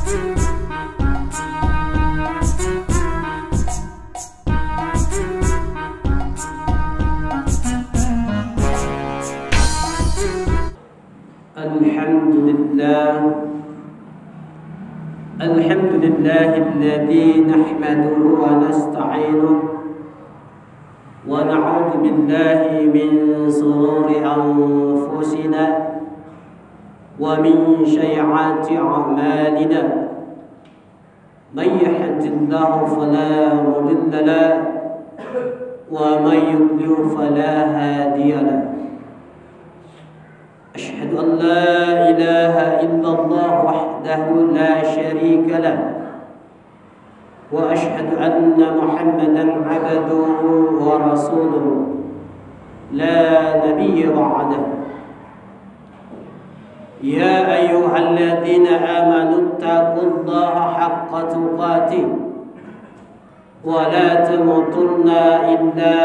الحمد لله الذي نحمده ونستعينه ونعوذ بالله من شرور أنفسنا ومن سيئات أعمالنا من يهد الله فلا مضل له ومن يضلل فلا هادي له أشهد أن لا إله إلا الله وحده لا شريك له وأشهد أن محمدا عبده ورسوله لا نبي بعده يا أيها الذين آمنوا اتقوا الله حق تقاته ولا تموتن إلا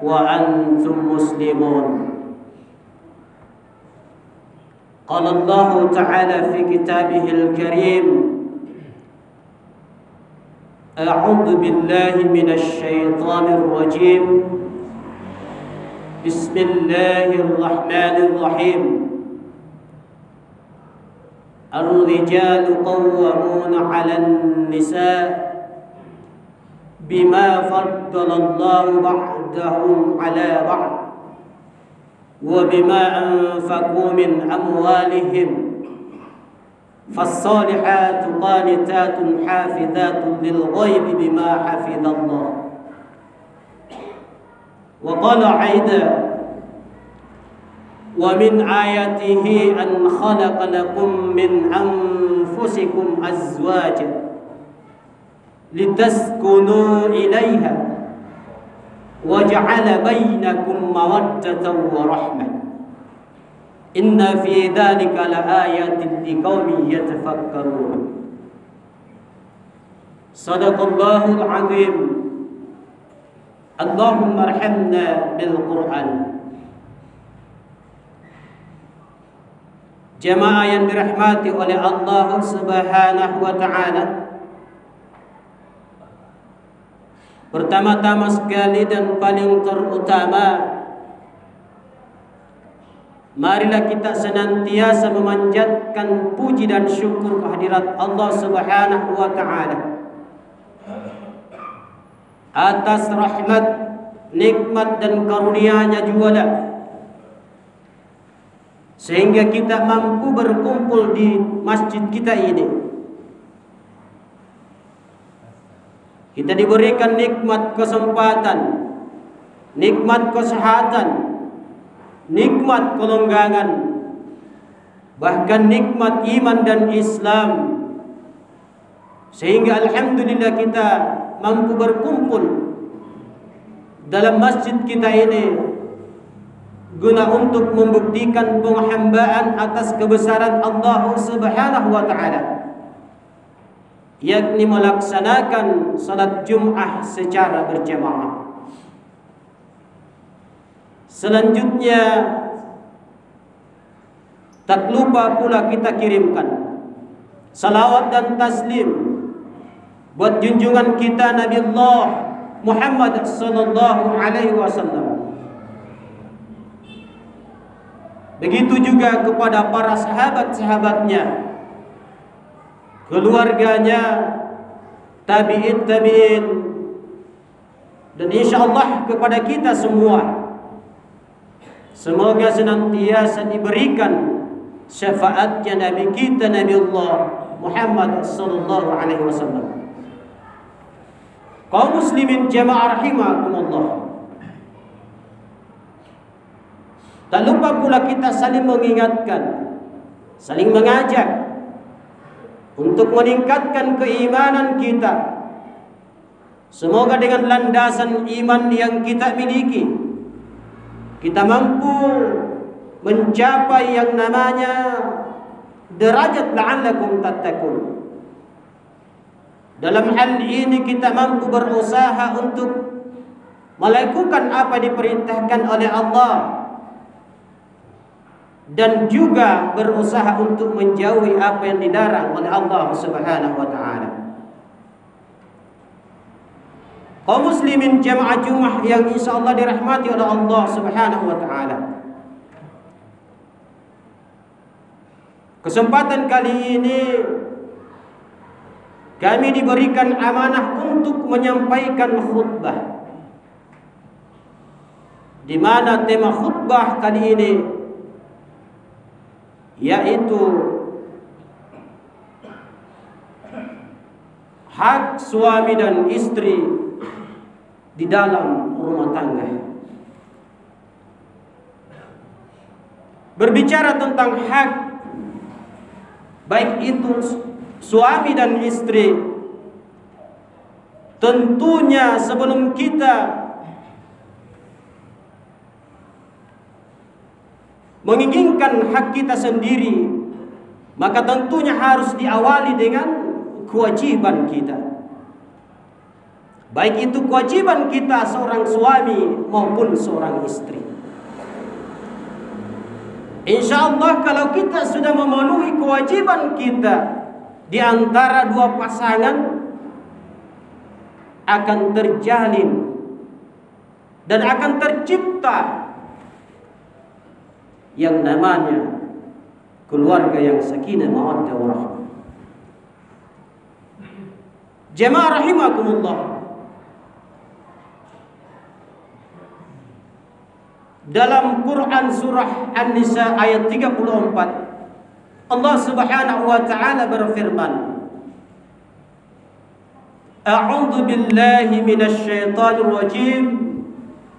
وأنتم مسلمون قال الله تعالى في كتابه الكريم أعوذ بالله من الشيطان الرجيم بسم الله الرحمن الرحيم الرجال قوامون على النساء بما فضل الله بعضهم على بعض وبما أنفقوا من أموالهم فالصالحات قانتات حافظات للغيب بما حفظ الله وقال أيضا ومن آياته أن خلق لكم من أنفسكم أزواجا لتسكنوا إليها وجعل بينكم مودة ورحمة إن في ذلك لآيات لقوم يتفكرون صدق الله العظيم اللهم ارحمنا بالقرآن. Jemaah yang dirahmati oleh Allah Subhanahu wa taala, pertama-tama sekali dan paling terutama, marilah kita senantiasa memanjatkan puji dan syukur kehadirat Allah Subhanahu wa taala atas rahmat, nikmat dan karunia-Nya jugalah, sehingga kita mampu berkumpul di masjid kita ini. Kita diberikan nikmat kesempatan, nikmat kesehatan, nikmat kelonggangan, bahkan nikmat iman dan Islam, sehingga alhamdulillah kita mampu berkumpul dalam masjid kita ini guna untuk membuktikan penghambaan atas kebesaran Allah Subhanahu wa taala, yakni melaksanakan salat Jum'ah secara berjamaah. Selanjutnya tak lupa pula kita kirimkan salawat dan taslim buat junjungan kita Nabi Allah Muhammad sallallahu alaihi wasallam. Begitu juga kepada para sahabat-sahabatnya, keluarganya, tabi'in, dan insyaallah kepada kita semua. Semoga senantiasa diberikan syafaatnya Nabi kita Nabi Allah Muhammad sallallahu alaihi wasallam. Kaum muslimin jemaah rahimakumullah, tak lupa pula kita saling mengingatkan, saling mengajak untuk meningkatkan keimanan kita. Semoga dengan landasan iman yang kita miliki, kita mampu mencapai yang namanya derajat la'allakum tattaqun. Dalam hal ini kita mampu berusaha untuk melakukan apa diperintahkan oleh Allah dan juga berusaha untuk menjauhi apa yang dilarang oleh Allah Subhanahu wa taala. Kaum muslimin jamaah Jumat yang insyaallah dirahmati oleh Allah Subhanahu wa taala. Kesempatan kali ini kami diberikan amanah untuk menyampaikan khutbah, di mana tema khutbah kali ini yaitu hak suami dan istri di dalam rumah tangga. Berbicara tentang hak, baik itu suami dan istri, tentunya sebelum kita menginginkan hak kita sendiri, maka tentunya harus diawali dengan kewajiban kita. Baik itu kewajiban kita seorang suami maupun seorang istri. InsyaAllah kalau kita sudah memenuhi kewajiban kita di antara dua pasangan, akan terjalin dan akan tercipta yang namanya keluarga yang sakinah mawaddah warahmah. Jemaah rahimakumullah, dalam Quran surah An-Nisa ayat 34, Allah Subhanahu wa taala berfirman, A'udzu billahi minasy syaithanir rajim.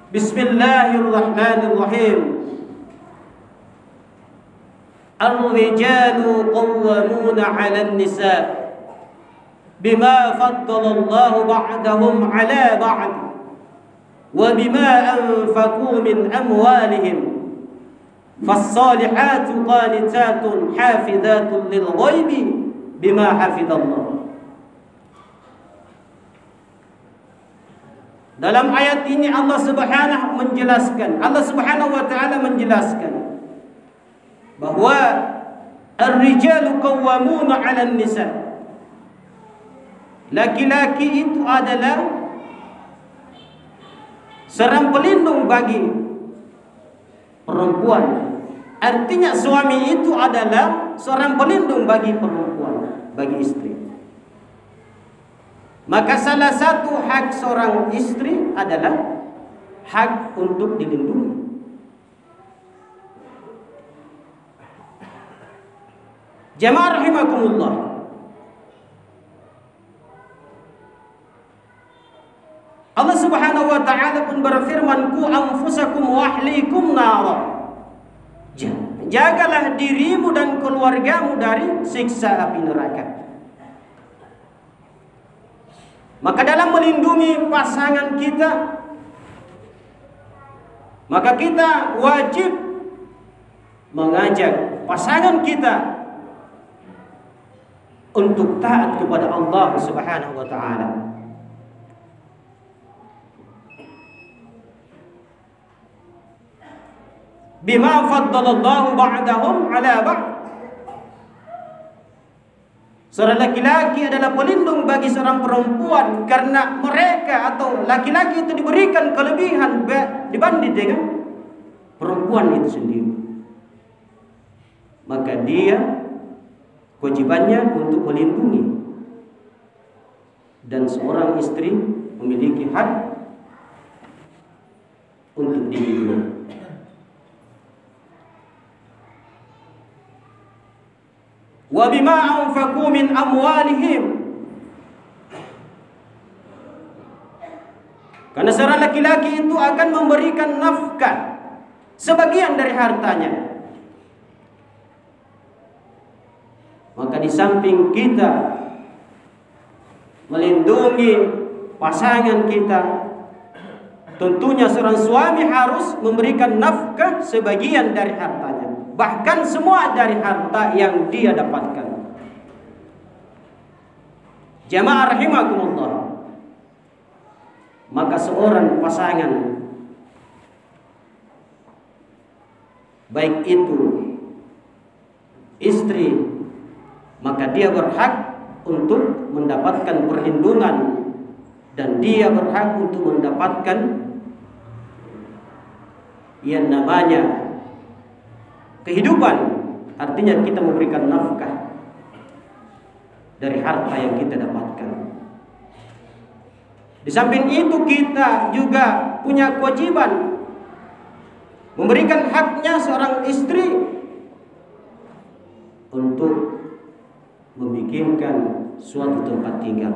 Bismillahirrahmanirrahim. Ar-rijalu qawwamuna 'alan nisa bima faddalallahu ba'dahum 'ala ba'd wa bima anfaqu min amwalihim. Fas-salihatu qanitatun hafizatun lil ghaibi bima hafizallah. Dalam ayat ini Allah Subhanahu wa taala menjelaskan bahwa ar-rijalu qawwamuna 'alan nisa. Laki-laki itu adalah seorang pelindung bagi perempuan. Artinya suami itu adalah seorang pelindung bagi perempuan, bagi istri. Maka salah satu hak seorang istri adalah hak untuk dilindungi. Jemaah rahimakumullah, Allah Subhanahu wa taala pun berfirman, "Qu anfusakum wa ahlikum nara." Jagalah dirimu dan keluargamu dari siksa api neraka. Maka dalam melindungi pasangan kita, maka kita wajib mengajak pasangan kita untuk taat kepada Allah Subhanahu wa taala. Bima faddalallahu ba'dahum 'ala ba'd. Seorang laki-laki adalah pelindung bagi seorang perempuan karena mereka atau laki-laki itu diberikan kelebihan dibanding dengan perempuan itu sendiri. Maka dia kewajibannya untuk melindungi, dan seorang istri memiliki hak untuk dilindungi. Wa bima anfaqu min amwalihim. Karena seorang laki-laki itu akan memberikan nafkah sebagian dari hartanya. Maka di samping kita melindungi pasangan kita, tentunya seorang suami harus memberikan nafkah sebagian dari hartanya, bahkan semua dari harta yang dia dapatkan. Jamaah rahimakumullah, maka seorang pasangan, baik itu istri, maka dia berhak untuk mendapatkan perlindungan dan dia berhak untuk mendapatkan yang namanya kehidupan. Artinya kita memberikan nafkah dari harta yang kita dapatkan. Di samping itu kita juga punya kewajiban memberikan haknya seorang istri untuk membikinkan suatu tempat tinggal.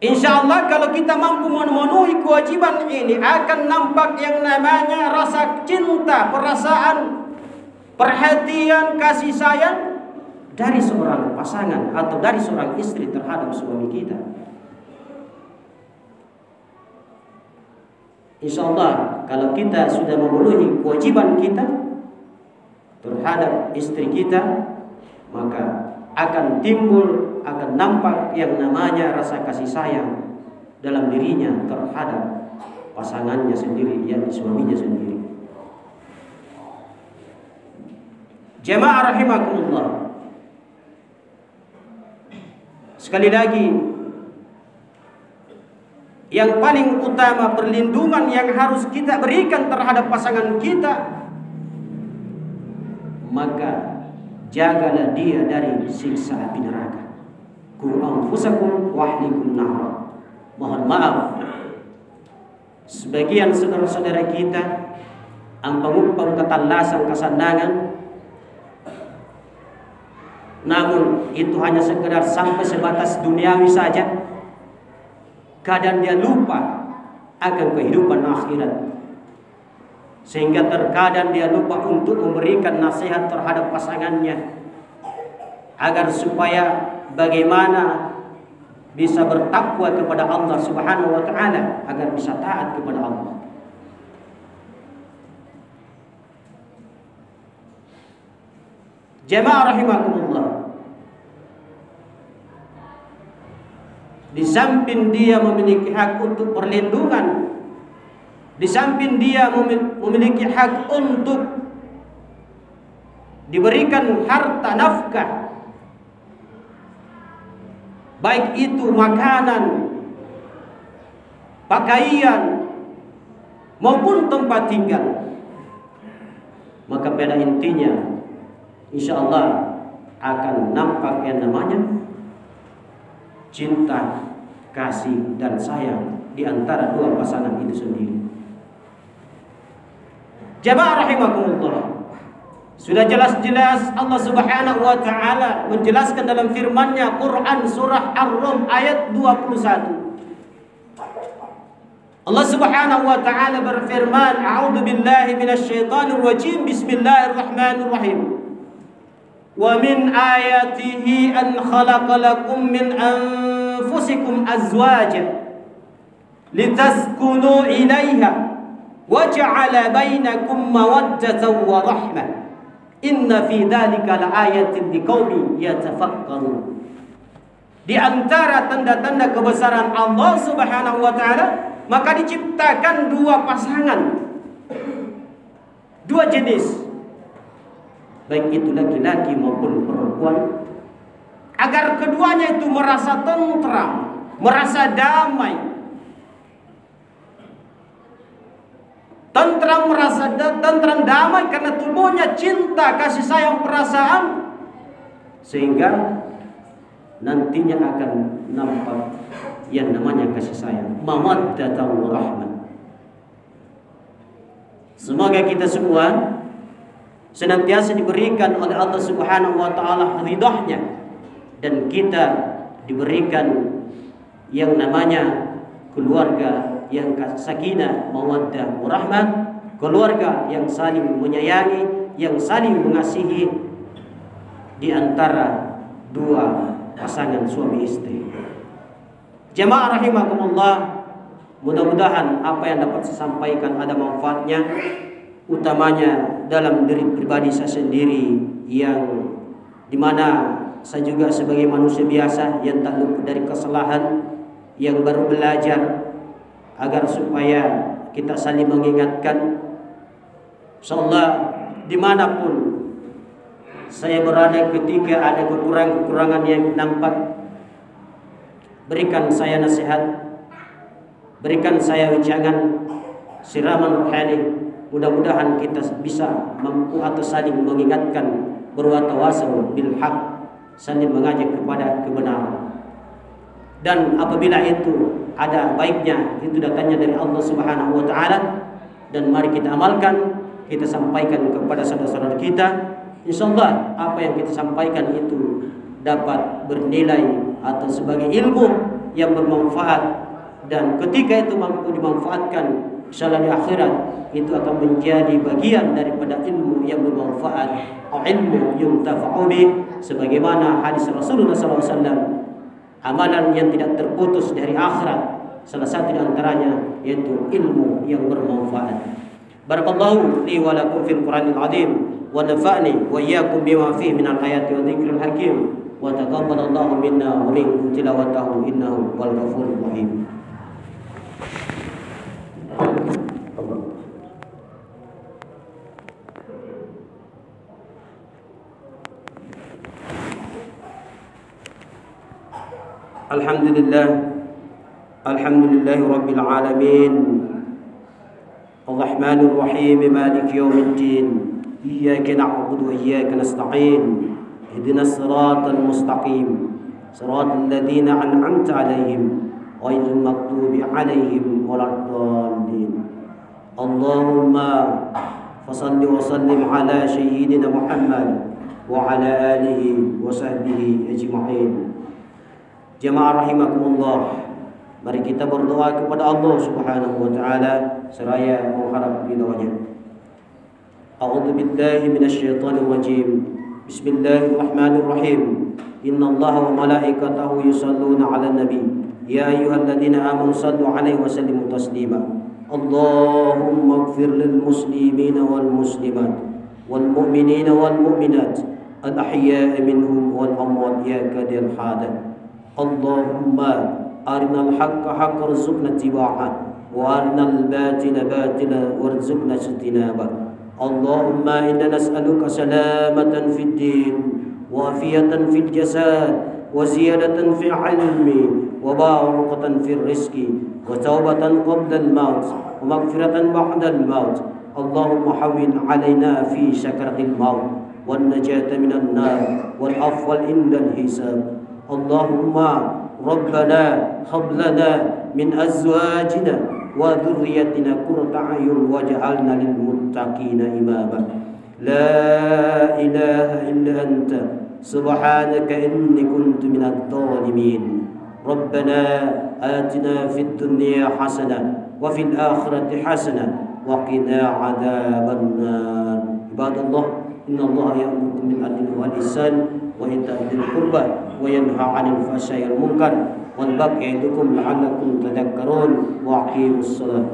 Insya Allah kalau kita mampu memenuhi kewajiban ini, akan nampak yang namanya rasa cinta, perasaan, perhatian, kasih sayang dari seorang pasangan atau dari seorang istri terhadap suami kita. Insya Allah kalau kita sudah memenuhi kewajiban kita terhadap istri kita, maka akan timbul, akan nampak yang namanya rasa kasih sayang dalam dirinya terhadap pasangannya sendiri, yakni suaminya sendiri. Jemaah rahimakumullah, sekali lagi, yang paling utama perlindungan yang harus kita berikan terhadap pasangan kita, maka jagalah dia dari siksa api neraka. Qu anfusakum wa ahlikum nar. Mohon maaf, sebagian saudara-saudara kita ampang-umpang ketalasan kesandangan, namun itu hanya sekedar sampai sebatas duniawi saja. Kadang dia lupa akan kehidupan akhirat, sehingga terkadang dia lupa untuk memberikan nasihat terhadap pasangannya agar supaya bagaimana bisa bertakwa kepada Allah Subhanahu wa taala, agar bisa taat kepada Allah. Jemaah rahimakumullah, di samping dia memiliki hak untuk perlindungan, di samping dia memiliki hak untuk diberikan harta nafkah, baik itu makanan, pakaian, maupun tempat tinggal, maka pada intinya insya Allah akan nampak yang namanya cinta, kasih, dan sayang di antara dua pasangan itu sendiri. Jemaah rahimakumullah, sudah jelas-jelas Allah Subhanahu wa taala menjelaskan dalam firman-Nya Quran surah Ar-Rum ayat 21. Allah Subhanahu wa taala berfirman, "A'udzu billahi minasyaitonir rajim. Bismillahirrahmanirrahim. Wa min ayatihi an khalaqa lakum min anfusikum azwajan litaskunu ilaiha wa ja'ala bainakum mawaddatan wa rahmah. Inna fi dzalika laayatin liqaumin yatafakkarun." Di antara tanda-tanda kebesaran Allah Subhanahu wa taala, maka diciptakan dua pasangan, dua jenis, baik itu laki-laki maupun perempuan, agar keduanya itu merasa tentram, merasa damai, tentram damai karena tumbuhnya cinta, kasih sayang, perasaan, sehingga nantinya akan nampak yang namanya kasih sayang, mawaddatan wa rahmah. Semoga kita semua senantiasa diberikan oleh Allah Subhanahu wa taala ridhahnya, dan kita diberikan yang namanya keluarga yang sakinah, mawaddah, warahmah, keluarga yang saling menyayangi, yang saling mengasihi di antara dua pasangan suami istri. Jemaah rahimakumullah, mudah-mudahan apa yang dapat saya sampaikan ada manfaatnya, utamanya dalam diri pribadi saya sendiri, yang dimana saya juga sebagai manusia biasa yang tak luput dari kesalahan, yang baru belajar, agar supaya kita saling mengingatkan. Insyaallah dimanapun saya berada ketika ada kekurangan-kekurangan yang nampak, berikan saya nasihat, berikan saya ujangan, siraman rohani. Mudah-mudahan kita bisa mampu atau saling mengingatkan, berwatawasau bil haq, saling mengajak kepada kebenaran. Dan apabila itu ada baiknya, itu datangnya dari Allah Subhanahu wa taala, dan mari kita amalkan, kita sampaikan kepada saudara-saudara kita. Insyaallah apa yang kita sampaikan itu dapat bernilai atau sebagai ilmu yang bermanfaat, dan ketika itu mampu dimanfaatkan, insyaallah di akhirat itu akan menjadi bagian daripada ilmu yang bermanfaat, ilmu yuntafa'u bih, sebagaimana hadis Rasulullah SAW, amalan yang tidak terputus dari akhirat, salah satu di antaranya yaitu ilmu yang bermanfaat. Barakallahu li wa lakum fil Qur'anil azim, wa nafa'ni wa iyyakum bima fihi minal ayati wa dzikril hakim, wa taqabbalallahu minna wa minkum tilawatahu innahu wal ghafurur rahim. Alhamdulillah rabbil alamin, Ar-Rahmanir Rahim, Maliki yaumiddin, iyyaka na'budu wa iyyaka nasta'in, ihdinas siratal mustaqim, siratal ladzina an'amta 'alaihim ghairil maghdubi 'alaihim waladdallin. Allahumma fasalli wa sallim ala sayyidina Muhammad wa ala alihi wa sahbihi ajma'in. Jamaah rahimakumullah, mari kita berdoa kepada Allah Subhanahu wa taala seraya mengharap ridhonya. A'udzu billahi minasyaitonir rajim. Bismillahirrahmanirrahim. Innallaha wa malaikatahu yusholluna 'alan nabi. Ya ayyuhalladzina amanu shallu 'alaihi wa sallimu taslima. Allahumma ighfir lil muslimina wal muslimat wal mu'minina wal mu'minat al ahya'i minhum wal amwat ya qadir hadah. Allahumma arinal haqqa haqqan warzuqna ittiba'ah wa arinal batila batila warzuqna ijtinabah. Allahumma inna nas'aluka salamatan fid din wa afiyatan fil jasad wa ziyadatan fil ilmi wa barakatan fil rizqi wa taubatan qabla al maut wa maghfiratan ba'da al maut. Allahumma hawwin 'alaina fi sakaratil maut wan najata minan nar wal afwa indal hisab. Allahumma Rabbana hab lana min azwajina wa dhurriyyatina qurrata a'yun waj'alna lil muttaqina imama. La ilaha illa anta subhanaka inni kuntu minadh dhalimin. Rabbana atina fid dunya hasanah wa fil akhirati hasanah wa qina adzaban nar. Ibadallah, innallaha ya'muru bil adli wal ihsan wa ita'i dzil qurba wa yanha 'anil fahsya'i wal munkar wal baghi ya'idukum la'allakum tadhakkarun wa aqimus shalah.